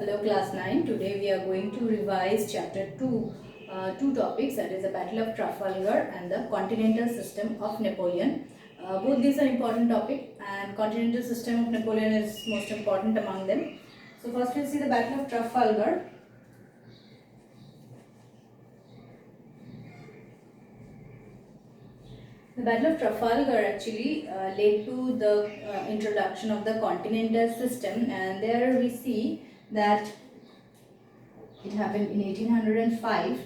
Hello class 9. Today we are going to revise chapter 2, two topics, that is the Battle of Trafalgar and the Continental System of Napoleon. Both these are important topics and Continental System of Napoleon is most important among them. So first we'll see the Battle of Trafalgar. The Battle of Trafalgar actually led to the introduction of the Continental System, and there we see that it happened in 1805.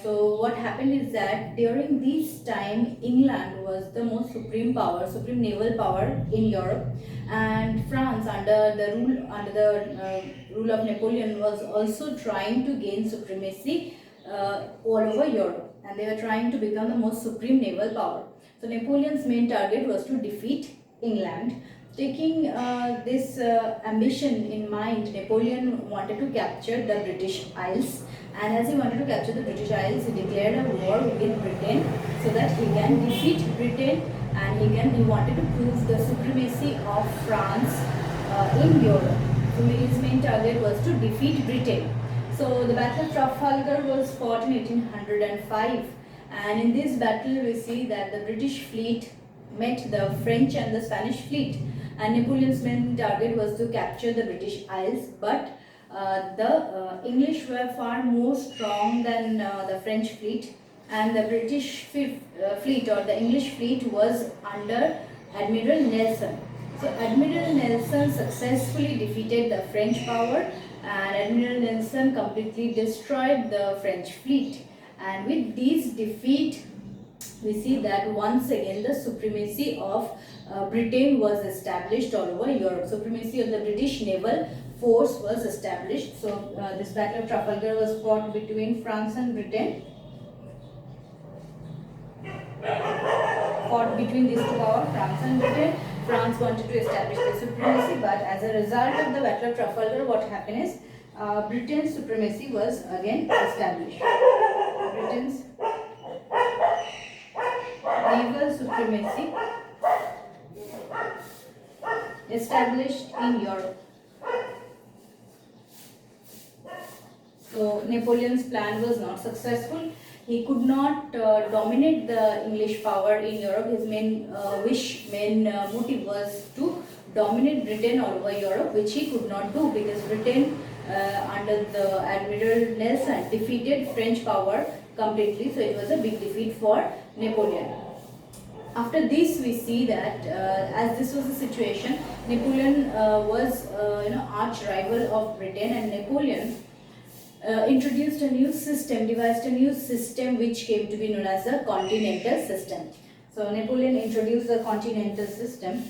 So what happened is that during this time England was the most supreme naval power in Europe, and France under the rule of Napoleon was also trying to gain supremacy all over Europe, and they were trying to become the most supreme naval power. So Napoleon's main target was to defeat England. Taking this ambition in mind, Napoleon wanted to capture the British Isles, and as he wanted to capture the British Isles, he declared a war with Britain so that he can defeat Britain, and he wanted to prove the supremacy of France in Europe. So his main target was to defeat Britain. So the Battle of Trafalgar was fought in 1805, and in this battle we see that the British fleet met the French and the Spanish fleet, and Napoleon's main target was to capture the British Isles, but the English were far more strong than the French fleet, and the British fleet or the English fleet was under Admiral Nelson. So Admiral Nelson successfully defeated the French power, and Admiral Nelson completely destroyed the French fleet. And with this defeat, we see that once again the supremacy of Britain was established all over Europe. Supremacy of the British naval force was established. So this Battle of Trafalgar was fought between France and Britain. Fought between these two powers, France and Britain. France wanted to establish the supremacy, but as a result of the Battle of Trafalgar, what happened is Britain's supremacy was again established. Britain's naval supremacy established in Europe. So Napoleon's plan was not successful. He could not dominate the English power in Europe. His main motive was to dominate Britain all over Europe, which he could not do because Britain under the Admiral Nelson defeated French power completely. So it was a big defeat for Napoleon. After this, we see that as this was the situation, Napoleon was arch rival of Britain, and Napoleon introduced a new system, devised a new system which came to be known as the Continental System. So Napoleon introduced the Continental System.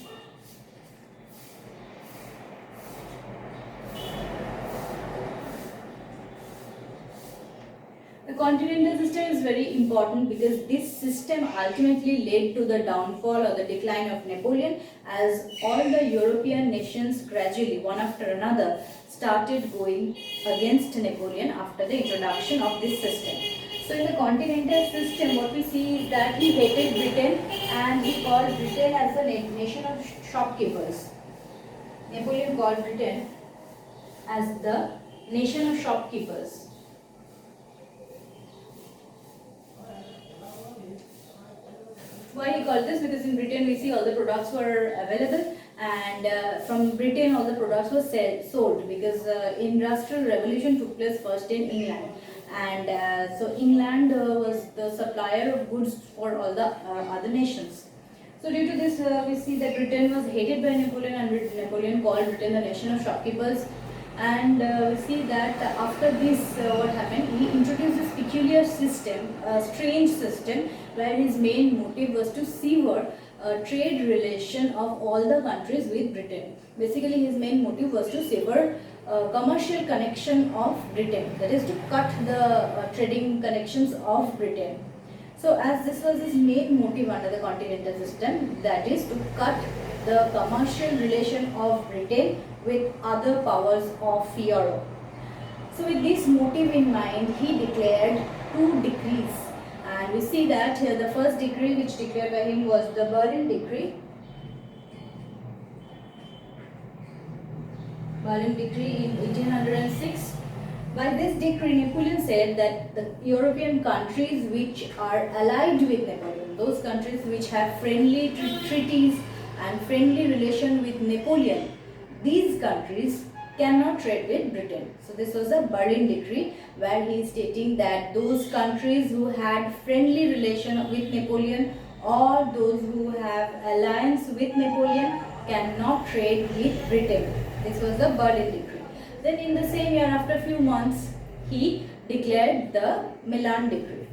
The Continental System is very important because this system ultimately led to the downfall or the decline of Napoleon, as all the European nations gradually, one after another, started going against Napoleon after the introduction of this system. So in the Continental System, what we see is that he hated Britain and he called Britain as the nation of shopkeepers. Napoleon called Britain as the nation of shopkeepers. Why he called this? Because in Britain we see all the products were available, and from Britain all the products were sold, because industrial revolution took place first in England, and so England was the supplier of goods for all the other nations. So due to this we see that Britain was hated by Napoleon, and Napoleon called Britain the nation of shopkeepers. And we see that after this what happened, he introduced this peculiar system, a strange system, where his main motive was to sever trade relation of all the countries with Britain. Basically his main motive was to sever commercial connection of Britain, that is to cut the trading connections of Britain. So as this was his main motive under the Continental System, that is to cut the commercial relation of Britain with other powers of Europe. So with this motive in mind, he declared two decrees, and we see that here the first decree which declared by him was the Berlin Decree, Berlin Decree in 1806. By this decree, Napoleon said that the European countries which are allied with Napoleon, those countries which have friendly treaties and friendly relation with Napoleon, these countries cannot trade with Britain. So this was a Berlin Decree where he is stating that those countries who had friendly relation with Napoleon or those who have alliance with Napoleon cannot trade with Britain. This was the Berlin Decree. Then in the same year, after a few months, he declared the Milan Decree.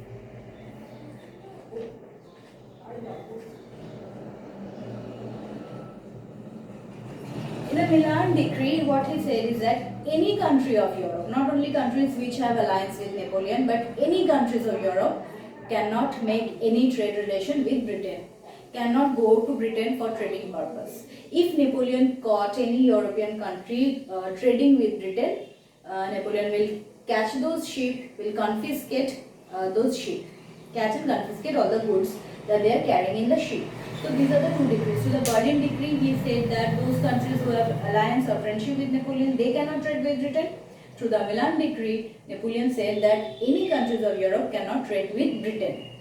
In the Milan Decree, what he said is that any country of Europe, not only countries which have alliance with Napoleon, but any countries of Europe cannot make any trade relation with Britain, cannot go to Britain for trading purpose. If Napoleon caught any European country trading with Britain, Napoleon will catch those ships, will confiscate those ships, catch and confiscate all the goods that they are carrying in the ship. So these are the two decrees. So the Berlin Decree, he said that those countries who have alliance or friendship with Napoleon, they cannot trade with Britain. Through the Milan Decree, Napoleon said that any countries of Europe cannot trade with Britain.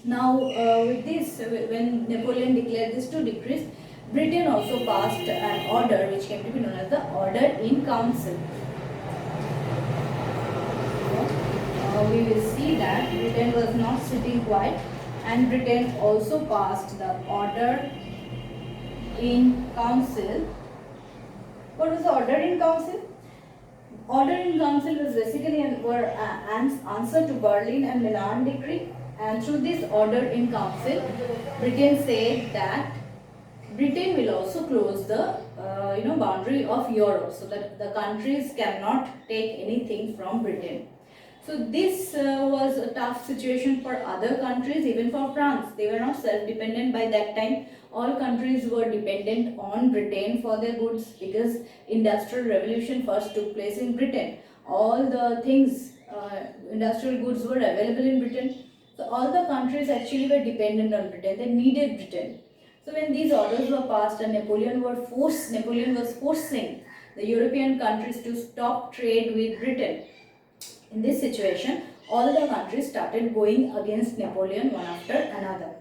Now, with this, when Napoleon declared these two decrees, Britain also passed an order which came to be known as the Order in Council. We will see that Britain was not sitting quiet, and Britain also passed the Order in Council. What was the Order in Council? Order in Council was basically an answer to Berlin and Milan Decree. And through this Order in Council, Britain said that Britain will also close the boundary of Europe, so that the countries cannot take anything from Britain. So this was a tough situation for other countries, even for France. They were not self-dependent by that time. All countries were dependent on Britain for their goods because Industrial Revolution first took place in Britain. All the things, industrial goods were available in Britain. So all the countries actually were dependent on Britain. They needed Britain. So when these orders were passed and Napoleon was forcing the European countries to stop trade with Britain. In this situation, all the countries started going against Napoleon one after another.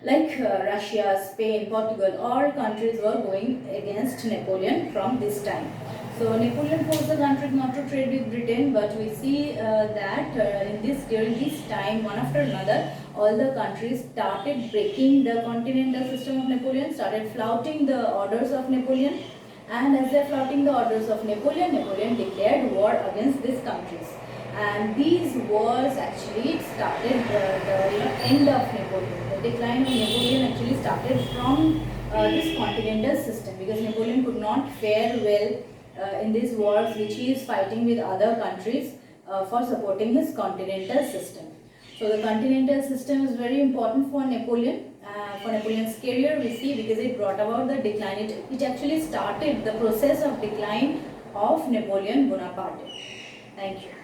Like Russia, Spain, Portugal, all countries were going against Napoleon from this time. So Napoleon forced the countries not to trade with Britain, but we see that during this time, one after another, all the countries started breaking the continental system of Napoleon, started flouting the orders of Napoleon, and as they are flouting the orders of Napoleon, Napoleon declared war against these countries. And these wars actually started the end of Napoleon. The decline of Napoleon actually started from this continental system, because Napoleon could not fare well in these wars which he is fighting with other countries for supporting his continental system. So the continental system is very important for Napoleon. For Napoleon's career, we see, because it brought about the decline. It actually started the process of decline of Napoleon Bonaparte. Thank you.